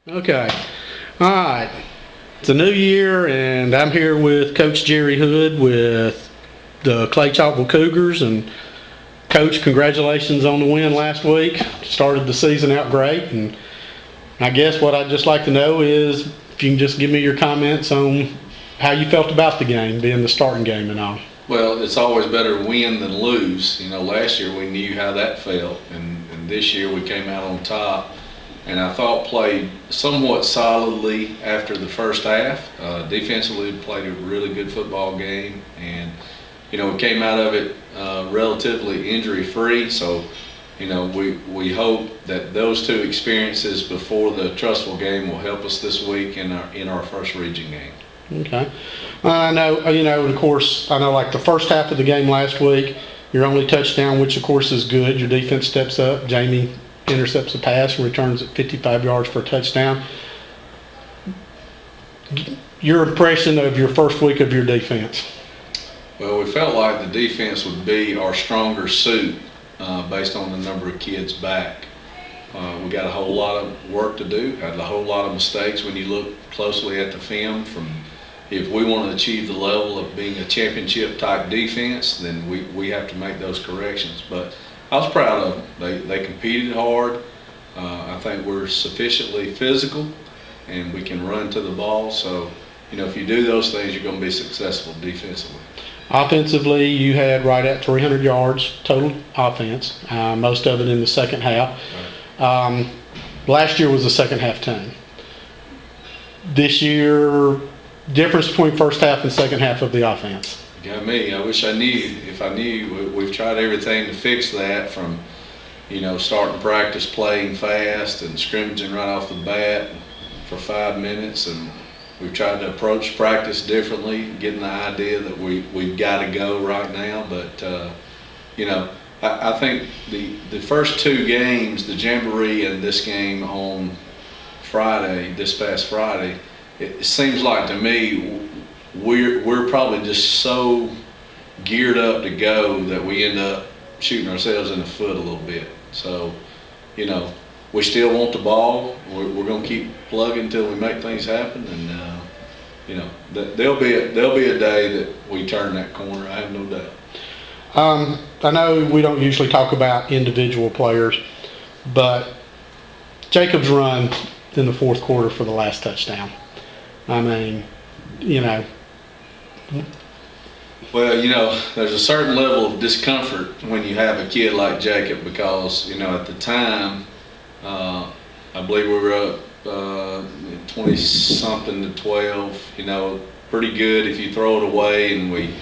Okay. All right. It's a new year, and I'm here with Coach Jerry Hood with the Clay Chalkville Cougars. And Coach, congratulations on the win last week. Started the season out great, and I guess what I'd just like to know is if you can just give me your comments on how you felt about the game, being the starting game and all. Well, it's always better to win than lose. Last year we knew how that felt, and this year we came out on top. And I thought played somewhat solidly after the first half. Defensively, played a really good football game, and we came out of it relatively injury-free. So, we hope that those two experiences before the Trustful game will help us this week in our first region game. Okay. I know, of course, like the first half of the game last week, your only touchdown, which of course is good, your defense steps up. Jamie intercepts a pass and returns it 55 yards for a touchdown. Your impression of your first week of your defense? Well, we felt like the defense would be our stronger suit based on the number of kids back. We got a whole lot of work to do, had a whole lot of mistakes when you look closely at the film. If we want to achieve the level of being a championship type defense, then we have to make those corrections. But I was proud of them. They competed hard. I think we're sufficiently physical, and we can run to the ball. So, if you do those things, you're going to be successful defensively. Offensively, you had right at 300 yards total offense, most of it in the second half. Right. Last year was the second half team. This year, difference between first half and second half of the offense. Got me. I wish I knew. If I knew, we've tried everything to fix that, from starting practice playing fast and scrimmaging right off the bat for 5 minutes, and we've tried to approach practice differently, getting the idea that we've got to go right now. But I think the first two games, the Jamboree and this game on Friday, this past Friday, it seems like to me we're probably just so geared up to go that we end up shooting ourselves in the foot a little bit. So, we still want the ball. We're going to keep plugging until we make things happen, and there'll be a day that we turn that corner. I have no doubt. I know we don't usually talk about individual players, but Jacob's run in the fourth quarter for the last touchdown. I mean, Well, there's a certain level of discomfort when you have a kid like Jacob, because, at the time, I believe we were up 20-something to 12, pretty good if you throw it away, and we,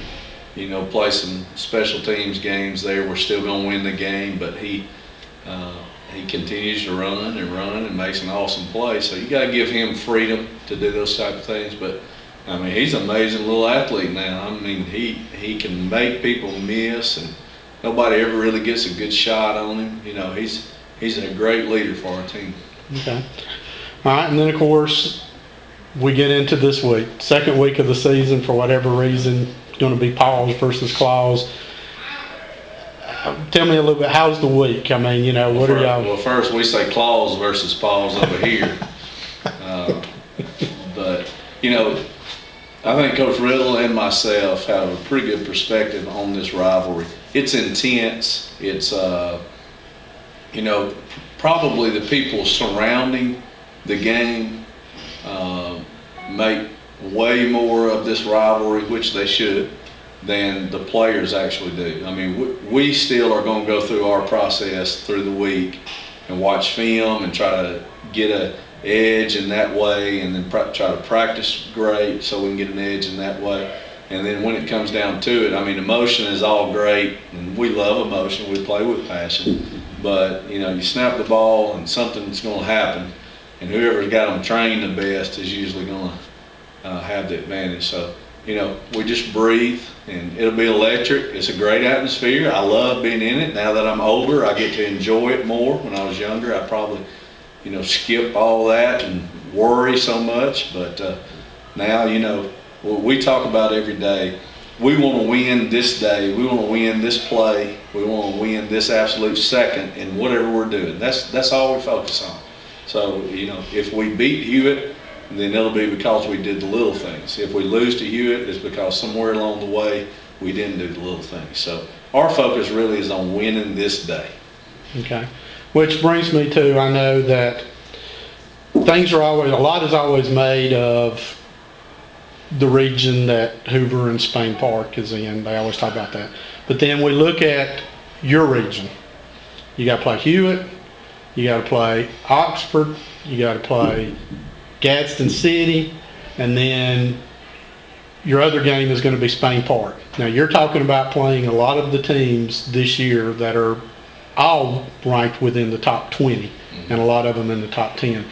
play some special teams games there. We're still going to win the game, but he continues to run and makes an awesome play. So you got to give him freedom to do those type of things. But he's an amazing little athlete now. He can make people miss, and nobody ever really gets a good shot on him. He's a great leader for our team. Okay. All right, and then of course we get into this week, second week of the season. For whatever reason, it's going to be Paws versus Claws. Tell me a little bit, how's the week? What are y'all? Well, first we say Claws versus Paws over here. But, I think Coach Riddle and myself have a pretty good perspective on this rivalry. It's intense. It's, probably the people surrounding the game make way more of this rivalry, which they should, than the players actually do. We still are going to go through our process through the week and watch film and try to get an edge in that way, and then try to practice great so we can get an edge in that way. And then when it comes down to it, emotion is all great, and we love emotion. We play with passion. But, you snap the ball and something's going to happen, and whoever's got them trained the best is usually going to have the advantage. So, we just breathe, and it'll be electric. It's a great atmosphere. I love being in it. Now that I'm older, I get to enjoy it more. When I was younger, I probably, skip all that and worry so much. But now, what we talk about every day, we want to win this day. We want to win this play. We want to win this absolute second in whatever we're doing. That's all we focus on. So, if we beat Hewitt, then it'll be because we did the little things. If we lose to Hewitt, it's because somewhere along the way we didn't do the little things. So our focus really is on winning this day. Okay. Which brings me to, I know that things are always, a lot is always made of the region that Hoover and Spain Park is in. They always talk about that. But then we look at your region. You got to play Hewitt. You got to play Oxford. You got to play Gadsden City. And then your other game is going to be Spain Park. Now you're talking about playing a lot of the teams this year that are all ranked within the top 20, and a lot of them in the top 10.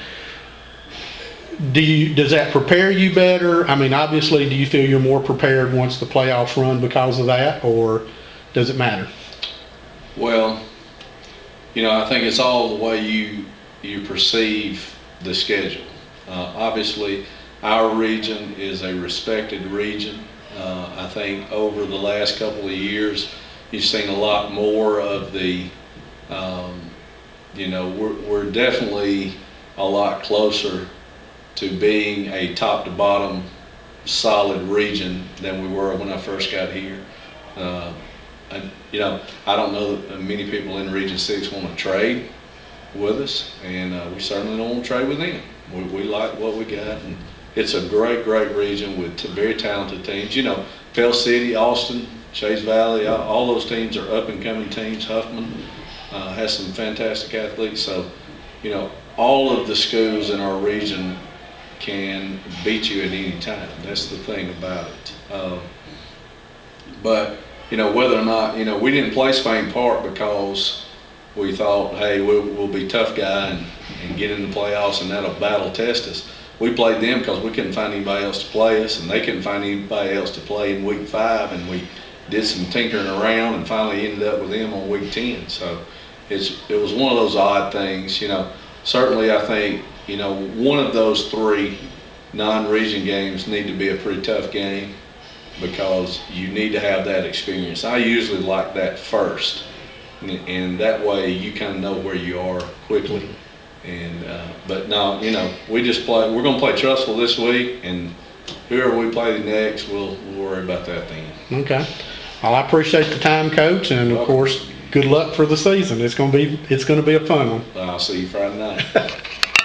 Does that prepare you better? I mean, obviously, do you feel you're more prepared once the playoffs run because of that, or does it matter? Well, I think it's all the way you perceive the schedule. Obviously, our region is a respected region. I think over the last couple of years, you've seen a lot more of the, we're definitely a lot closer to being a top to bottom solid region than we were when I first got here. And, I don't know that many people in Region 6 want to trade with us, and we certainly don't want to trade with them. We like what we got, and it's a great, great region with very talented teams. Pell City, Austin, Chase Valley, all those teams are up and coming teams. Huffman has some fantastic athletes. So, all of the schools in our region can beat you at any time. That's the thing about it. But, whether or not, we didn't play Spain Park because we thought, hey, we'll be tough guy and get in the playoffs and that'll battle test us. We played them because we couldn't find anybody else to play us, and they couldn't find anybody else to play in week 5, and we did some tinkering around and finally ended up with them on week 10. So it was one of those odd things. Certainly I think, one of those 3 non-region games need to be a pretty tough game because you need to have that experience. I usually like that first, and that way you kind of know where you are quickly. And but no, we just play. We're going to play Trussville this week, and whoever we play next, we'll worry about that then. Okay. Well, I appreciate the time, Coach, and of course, good luck for the season. It's going to be a fun one. I'll see you Friday night.